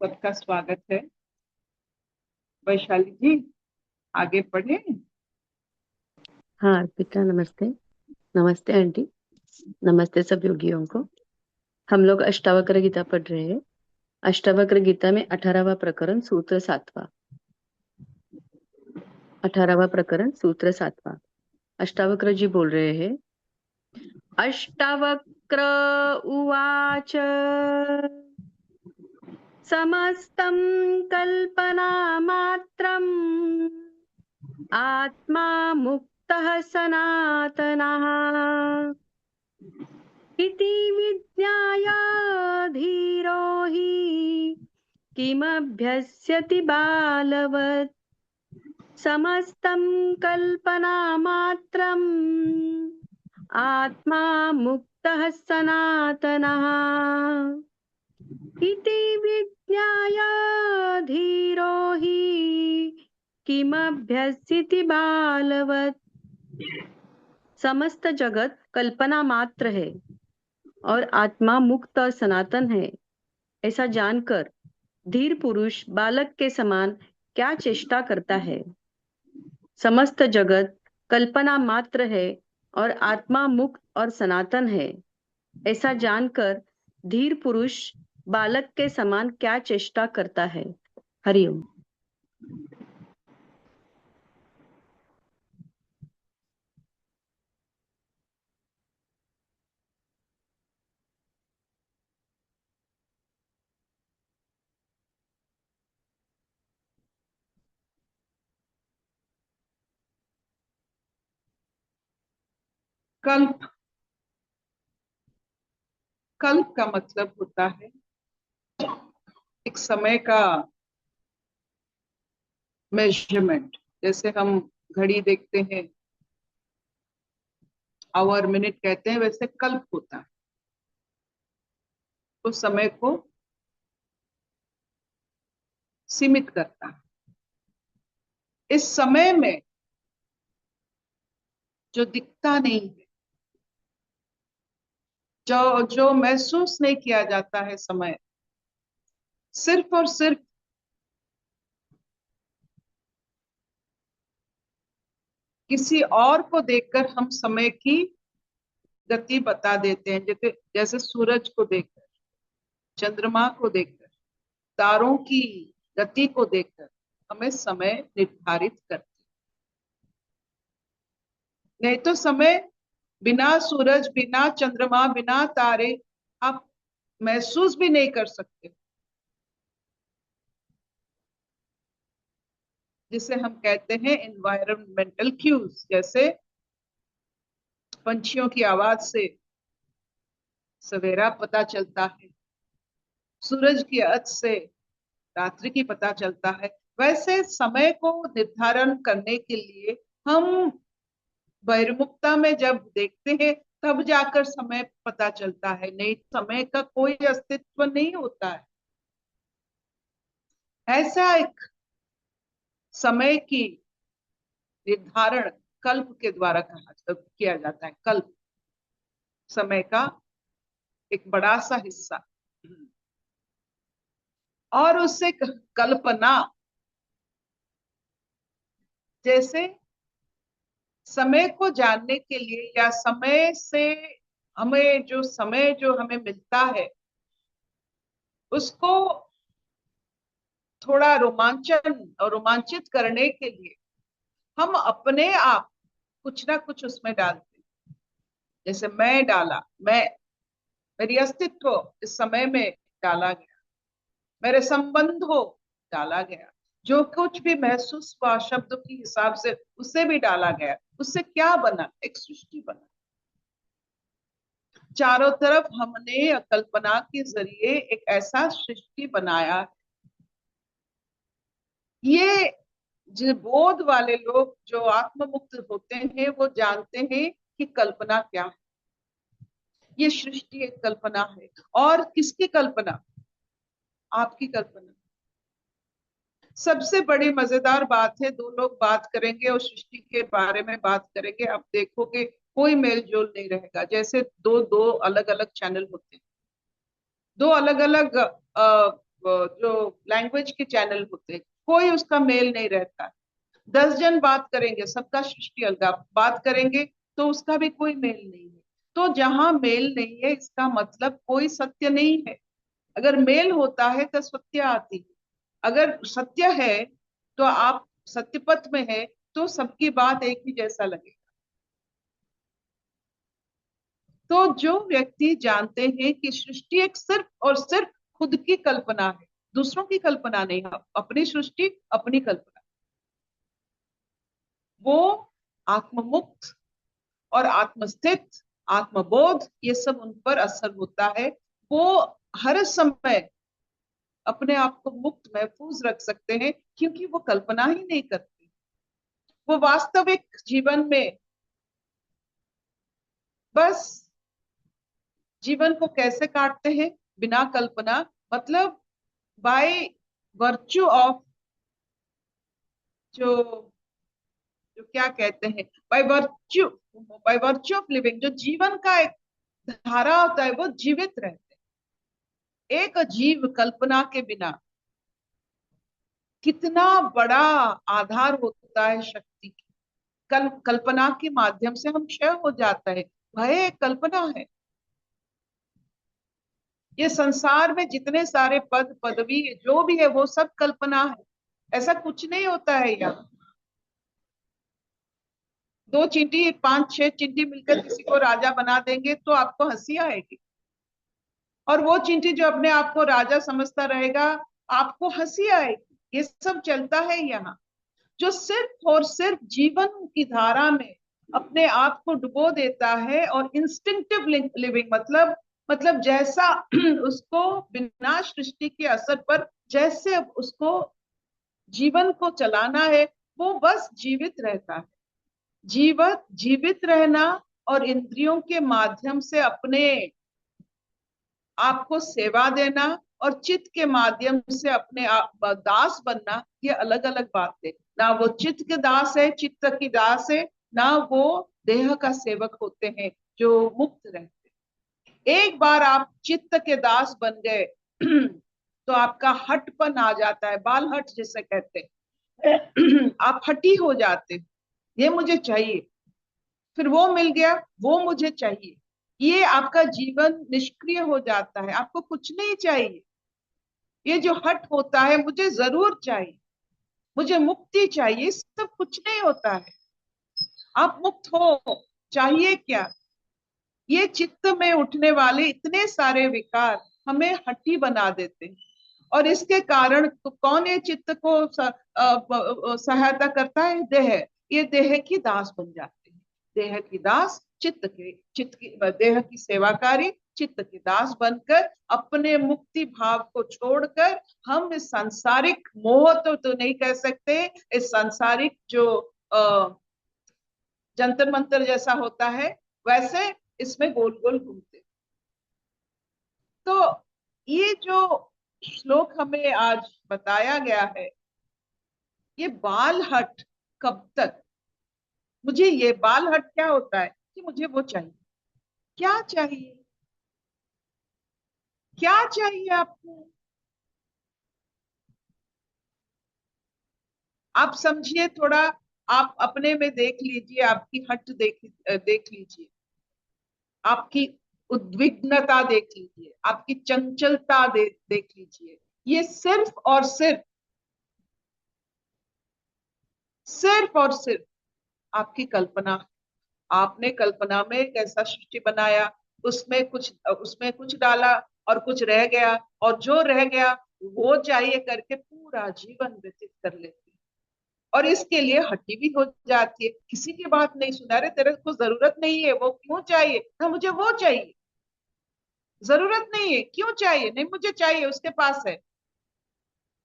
सबका स्वागत है। वैशाली जी, आगे पढ़े। हाँ अर्पिता, नमस्ते। नमस्ते आंटी। नमस्ते सब योगियों को। हम लोग अष्टावक्र गीता पढ़ रहे हैं। अष्टावक्र गीता में 18वां प्रकरण सूत्र 7वां। 18वां प्रकरण सूत्र 7वां। अष्टावक्र जी बोल रहे हैं। अष्टावक्र उवाच समस्तं कल्पनामात्रम् आत्मा मुक्तः सनातनः इति विज्ञाय धीरो हि किमभ्यस्यति बालवत् समस्तं कल्पनामात्रम् आत्मा मुक्तः सनातनः इति विज्ञाय धीरो हि किमभ्यस्यति बालवत्। समस्त जगत कल्पना मात्र है और आत्मा मुक्त और सनातन है, ऐसा जानकर धीर पुरुष बालक के समान क्या चेष्टा करता है। समस्त जगत कल्पना मात्र है और आत्मा मुक्त और सनातन है, ऐसा जानकर धीर पुरुष बालक के समान क्या चेष्टा करता है। हरिओम। कल्प कल्प का मतलब होता है एक समय का मेजरमेंट। जैसे हम घड़ी देखते हैं, आवर मिनट कहते हैं, वैसे कल्प होता है उस समय को सीमित करता है। इस समय में जो दिखता नहीं है, जो जो महसूस नहीं किया जाता है, समय सिर्फ और सिर्फ किसी और को देखकर हम समय की गति बता देते हैं। जैसे जैसे सूरज को देखकर, चंद्रमा को देखकर, तारों की गति को देखकर हमें समय निर्धारित करते। नहीं तो समय बिना सूरज, बिना चंद्रमा, बिना तारे आप महसूस भी नहीं कर सकते। जिसे हम कहते हैं एनवायरमेंटल क्यूज। जैसे पंछियों की आवाज से सवेरा पता चलता है, सूरज की अच से रात्रि की पता चलता है। वैसे समय को निर्धारण करने के लिए हम बहिर्मुखता में जब देखते हैं, तब जाकर समय पता चलता है। नहीं, समय का कोई अस्तित्व नहीं होता है। ऐसा एक समय की निर्धारण कल्प के द्वारा किया जाता है। कल्प समय का एक बड़ा सा हिस्सा। और उससे कल्पना, जैसे समय को जानने के लिए या समय से हमें जो समय जो हमें मिलता है, उसको थोड़ा रोमांचन और रोमांचित करने के लिए हम अपने आप कुछ ना कुछ उसमें डालते हैं। जैसे मैं डाला, मैं, मेरी अस्तित्व इस समय में डाला गया, मेरे संबंध हो डाला गया, जो कुछ भी महसूस हुआ शब्द के हिसाब से उसे भी डाला गया। उससे क्या बना? एक सृष्टि बना। चारों तरफ हमने कल्पना के जरिए एक ऐसा सृष्टि बनाया। ये जो बोध वाले लोग जो आत्ममुक्त होते हैं, वो जानते हैं कि कल्पना क्या है। ये सृष्टि एक कल्पना है। और किसकी कल्पना? आपकी कल्पना। सबसे बड़ी मजेदार बात है, दो लोग बात करेंगे और सृष्टि के बारे में बात करेंगे, आप देखोगे कोई मेल जोल नहीं रहेगा। जैसे दो दो अलग अलग चैनल होते हैं, दो अलग अलग जो लैंग्वेज के चैनल होते हैं, कोई उसका मेल नहीं रहता। 10 जन बात करेंगे, सबका सृष्टि अलग बात करेंगे, तो उसका भी कोई मेल नहीं है। तो जहां मेल नहीं है, इसका मतलब कोई सत्य नहीं है। अगर मेल होता है तो सत्य आती है। अगर सत्य है तो आप सत्य पथ में है, तो सबकी बात एक ही जैसा लगेगा। तो जो व्यक्ति जानते हैं कि सृष्टि एक सिर्फ और सिर्फ खुद की कल्पना है, दूसरों की कल्पना नहीं है, अपनी सृष्टि अपनी कल्पना, वो आत्ममुक्त और आत्मस्थित, आत्मबोध, ये सब उन पर असर होता है। वो हर समय अपने आप को मुक्त महफूज रख सकते हैं, क्योंकि वो कल्पना ही नहीं करते। वो वास्तविक जीवन में बस जीवन को कैसे काटते हैं, बिना कल्पना, मतलब बाय वर्च्यू ऑफ, जो जो क्या कहते हैं, बाय वर्च्यू ऑफ लिविंग, जो जीवन का एक धारा होता है, वो जीवित रहते हैं। एक जीव कल्पना के बिना, कितना बड़ा आधार होता है शक्ति की। कल्पना के माध्यम से हम क्षय हो जाता है। भय एक कल्पना है। ये संसार में जितने सारे पद पदवी जो भी है, वो सब कल्पना है। ऐसा कुछ नहीं होता है यहाँ। दो चींटी, पांच छह चींटी मिलकर किसी को राजा बना देंगे तो आपको हंसी आएगी, और वो चींटी जो अपने आप को राजा समझता रहेगा, आपको हंसी आएगी। ये सब चलता है यहाँ। जो सिर्फ और सिर्फ जीवन की धारा में अपने आप को डुबो देता है, और इंस्टिंक्टिव लिविंग, मतलब जैसा उसको बिना सृष्टि के असर पर जैसे उसको जीवन को चलाना है, वो बस जीवित रहता है। जीवित रहना और इंद्रियों के माध्यम से अपने आपको सेवा देना, और चित्त के माध्यम से अपने आप दास बनना, ये अलग अलग बात है। ना वो चित्त के दास है, चित्त की दास है, ना वो देह का सेवक होते हैं जो मुक्त रहते हैं। एक बार आप चित्त के दास बन गए तो आपका हटपन आ जाता है, बाल हट जिसे कहते हैं। आप हटी हो जाते हैं। ये मुझे चाहिए, फिर वो मिल गया, वो मुझे चाहिए। ये आपका जीवन निष्क्रिय हो जाता है, आपको कुछ नहीं चाहिए। ये जो हट होता है, मुझे जरूर चाहिए, मुझे मुक्ति चाहिए, सब कुछ नहीं होता है। आप मुक्त हो, चाहिए क्या? ये चित्त में उठने वाले इतने सारे विकार हमें हठी बना देते हैं, और इसके कारण तो कौन ये चित्त को सहायता करता है? देह। ये देह की दास बन जाते हैं। देह की दास, चित्त की देह की सेवाकारी, चित्त की दास बनकर अपने मुक्ति भाव को छोड़कर हम इस सांसारिक मोह तो नहीं कह सकते, इस सांसारिक जो जंतर मंतर जैसा होता है, वैसे इसमें गोल गोल घूमते। तो ये जो श्लोक हमें आज बताया गया है, ये बाल हट कब तक? मुझे ये बाल हट क्या होता है कि मुझे वो चाहिए। क्या चाहिए? क्या चाहिए आपको? आप समझिए थोड़ा। आप अपने में देख लीजिए, आपकी हट देख लीजिए, आपकी उद्विग्नता देख लीजिए, आपकी चंचलता देख लीजिए। ये सिर्फ और सिर्फ आपकी कल्पना। आपने कल्पना में एक ऐसा सृष्टि बनाया, उसमें कुछ डाला और कुछ रह गया, और जो रह गया वो चाहिए करके पूरा जीवन व्यतीत कर लेती है। और इसके लिए हट्टी भी हो जाती है, किसी की बात नहीं सुना रहे, तेरे को जरूरत नहीं है, वो क्यों चाहिए ना, मुझे वो चाहिए। जरूरत नहीं है, क्यों चाहिए? नहीं, मुझे चाहिए, उसके पास है।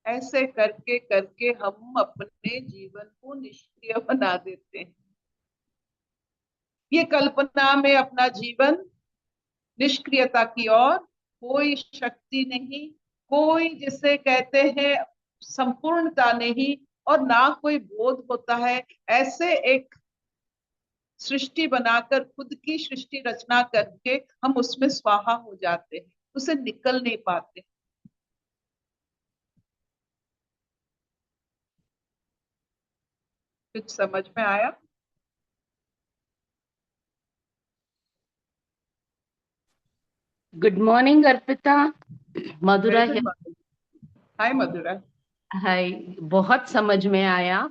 ऐसे करके करके हम अपने जीवन को निष्क्रिय बना देते हैं। ये कल्पना में अपना जीवन निष्क्रियता की ओर, कोई शक्ति नहीं, कोई जिसे कहते हैं संपूर्णता नहीं, और ना कोई बोध होता है। ऐसे एक सृष्टि बनाकर, खुद की सृष्टि रचना करके हम उसमें स्वाहा हो जाते हैं, उसे निकल नहीं पाते। कुछ समझ में आया? गुड मॉर्निंग अर्पिता, मधुरा वेरी है। गुड। हाय मधुरा। हाय। बहुत समझ में आया।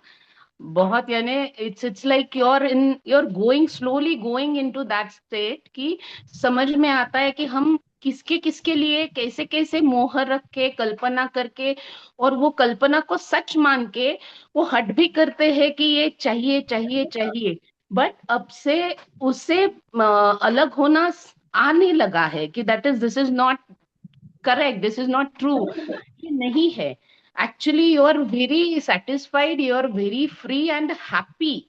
बहुत, यानी it's like you're going slowly going into that state कि समझ में आता है कि हम किसके किसके लिए कैसे कैसे मोह रख के कल्पना करके, और वो कल्पना को सच मान के वो हट भी करते हैं कि ये चाहिए चाहिए चाहिए। बट अब से उससे अलग होना आने लगा है कि this is not correct, this is not true. ये नहीं है। Actually you are very satisfied, you are very free and happy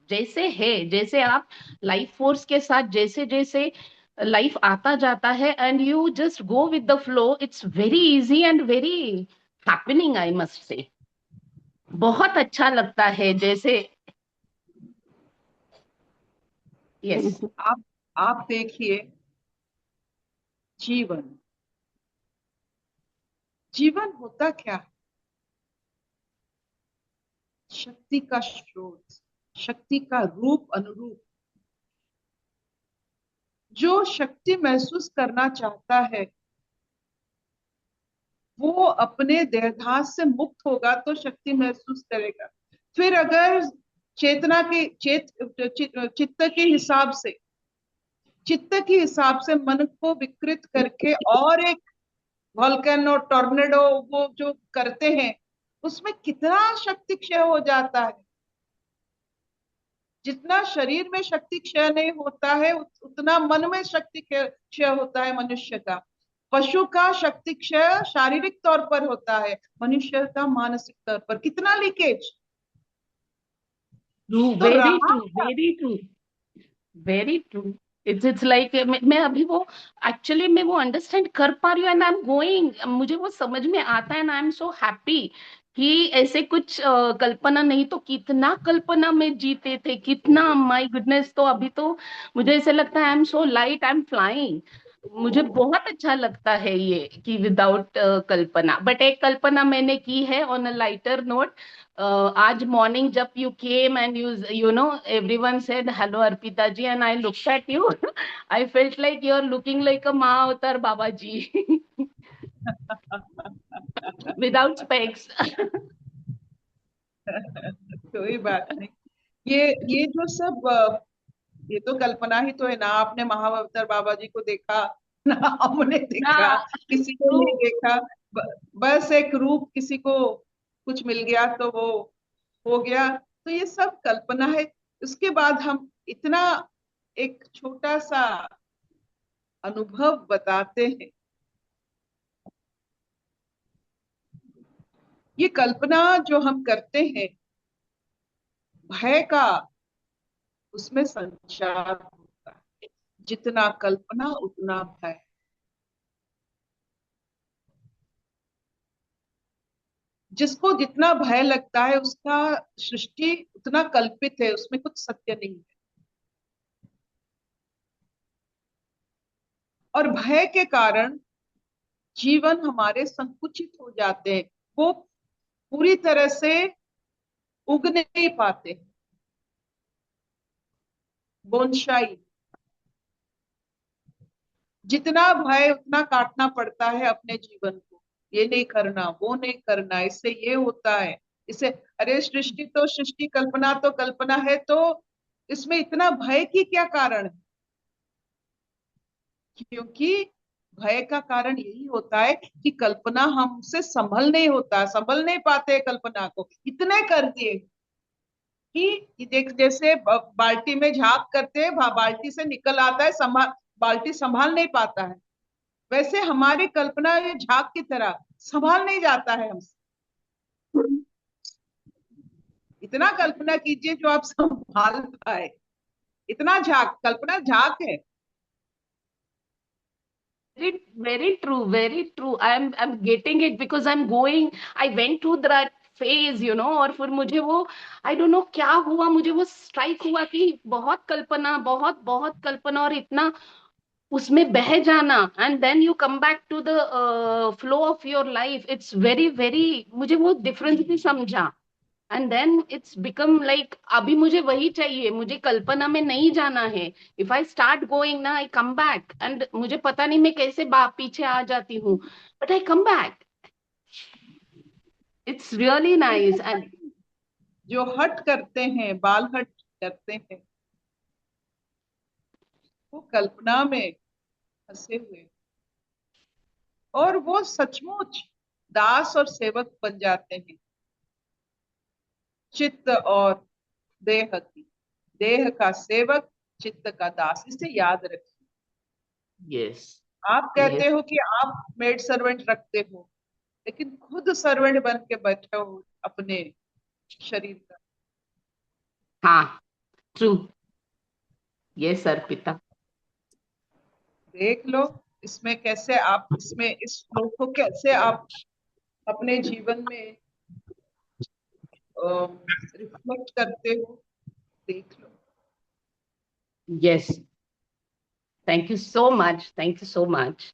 जैसे है, जैसे आप लाइफ फोर्स के साथ जैसे जैसे लाइफ आता जाता है and you just go with the flow, it's very easy and very happening, I must say. बहुत अच्छा लगता है जैसे। यस। आप आप देखिए, जीवन जीवन होता क्या है? शक्ति का स्रोत, शक्ति का रूप अनुरूप। जो शक्ति महसूस करना चाहता है वो अपने देहधास से मुक्त होगा तो शक्ति महसूस करेगा। फिर अगर चेतना के चित्त के हिसाब से, चित्त के हिसाब से मन को विकृत करके और एक वॉल्केनो टॉर्नेडो वो जो करते हैं, उसमें कितना शक्ति क्षय हो जाता है। जितना शरीर में शक्ति क्षय नहीं होता है उतना मन में शक्ति क्षय होता है मनुष्य का। पशु का शक्ति क्षय शारीरिक तौर पर होता है, मनुष्य का मानसिक तौर पर कितना लीकेज। ट्रू, तो वेरी रहा true, very true, very true. It's like मैं अभी वो एक्चुअली मैं वो अंडरस्टैंड कर पा रही हूँ एंड आई एम गोइंग, मुझे वो समझ में आता है and I am so happy कि ऐसे कुछ कल्पना नहीं तो कितना कल्पना में जीते थे, कितना माय गुडनेस। तो अभी तो मुझे ऐसे लगता है I am so light, I am flying. मुझे बहुत अच्छा लगता है ये कि विदाउट कल्पना। बट एक कल्पना मैंने की है ऑन अ लाइटर नोट। आज मॉर्निंग जब you came and you know everyone said hello Arpita ji and I looked at you, I felt like you are looking like a माँ अवतार बाबा जी विदाउट स्पेक्स कोई बात नहीं। ये जो सब ये तो कल्पना ही तो है ना। आपने महाअवतार बाबा जी को देखा ना, हमने देखा, हाँ, किसी को ट्रू। नहीं देखा। बस एक रूप किसी को कुछ मिल गया तो वो हो गया। तो ये सब कल्पना है। उसके बाद हम इतना एक छोटा सा अनुभव बताते हैं। ये कल्पना जो हम करते हैं, भय का उसमें संचार होता है। जितना कल्पना उतना भय। जिसको जितना भय लगता है उसका सृष्टि उतना कल्पित है, उसमें कुछ सत्य नहीं है। और भय के कारण जीवन हमारे संकुचित हो जाते हैं। वो पूरी तरह से उग नहीं पाते। बोनसाई, जितना भय उतना काटना पड़ता है अपने जीवन को। ये नहीं करना, वो नहीं करना, इससे ये होता है, इससे। अरे सृष्टि तो सृष्टि, कल्पना तो कल्पना है, तो इसमें इतना भय की क्या कारण है? क्योंकि भय का कारण यही होता है कि कल्पना हमसे संभल नहीं होता, संभल नहीं पाते कल्पना को। इतने कर दिए कि ये देख, जैसे बाल्टी में झाग करते हैं, बाल्टी से निकल आता है, संभाल, बाल्टी संभाल नहीं पाता है। वैसे हमारी कल्पना ये झाग की तरह संभाल नहीं जाता है हमसे। इतना कल्पना कीजिए जो आप संभाल पाए। इतना झाग, कल्पना झाग है। Very true, very true. I'm getting it because I'm going. I went through that phase, you know. और फिर मुझे वो I don't know क्या हुआ, मुझे वो स्ट्राइक हुआ कि बहुत कल्पना, बहुत बहुत कल्पना, और इतना उसमें बह जाना and then you come back to the flow of your life. It's very very, मुझे वो डिफरेंस भी समझा and then it's become like अभी मुझे वही चाहिए, मुझे कल्पना में नहीं जाना है. इफ आई स्टार्ट गोइंग ना, आई कम बैक, एंड मुझे पता नहीं मैं कैसे पीछे आ जाती हूँ, but I come back. It's really nice. And जो हट करते हैं, बाल हट करते हैं, वो कल्पना में फंसे हुए, और वो सचमुच दास और सेवक बन जाते हैं, चित्त और देह की, देह का सेवक, चित्त का दास. इसे याद रखिए. यस. आप कहते हो कि आप मेड सर्वेंट रखते हो, लेकिन खुद सर्वेंट बन के बैठे हो अपने शरीर का. हाँ, ट्रू. यस अर्पिता. देख लो इसमें कैसे आप, इसमें इस श्लोक को कैसे आप अपने जीवन में रिफ्लेक्ट करते हो, देख लो. Yes. Thank you so much. Thank you so much.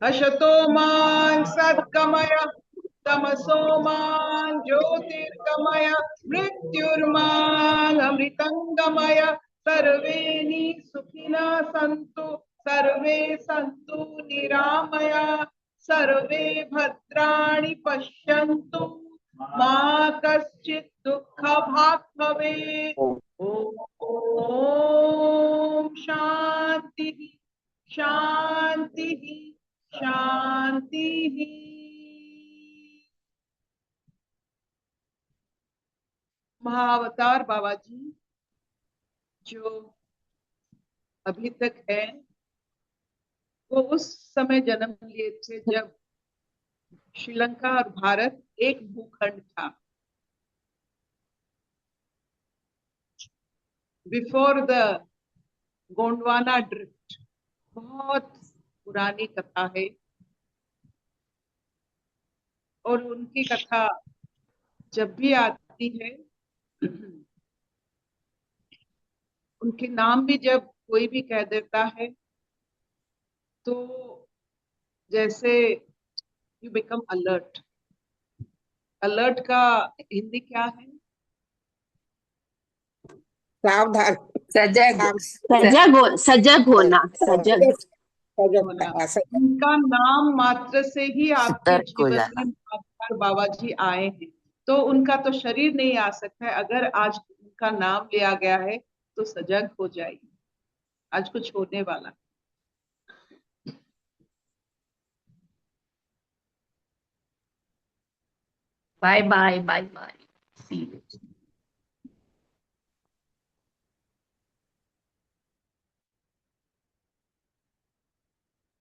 हशतो मां सद्गमय, तमसो मां ज्योतिर्गमय, मृत्युर्मां अमृतंगमय. सर्वे सुखिनः सन्तु, सर्वे सन्तु निरामया, सर्वे भद्राणि पश्यन्तु, मा कश्चित् दुःखभाग् भवेत्. ओम शांति शांति शांति. महाअवतार बाबा जी जो अभी तक है, वो उस समय जन्म लिए थे जब श्रीलंका और भारत एक भूखंड था. Before the Gondwana drift. बहुत पुरानी कथा है, और उनकी कथा जब भी आती है, उनके नाम भी जब कोई भी कह देता है, तो जैसे यू बिकम अलर्ट. अलर्ट का हिंदी क्या है? सावधान. सजग. सजग होना. सजग. होना. उनका नाम मात्र से ही आपके सतर्क हो जीवन जाना. में महाअवतार बाबा जी आए हैं. तो उनका तो शरीर नहीं आ सकता है. अगर आज उनका नाम लिया गया है तो सजग हो जाइए, आज कुछ होने वाला. Bye bye. Bye bye. See you.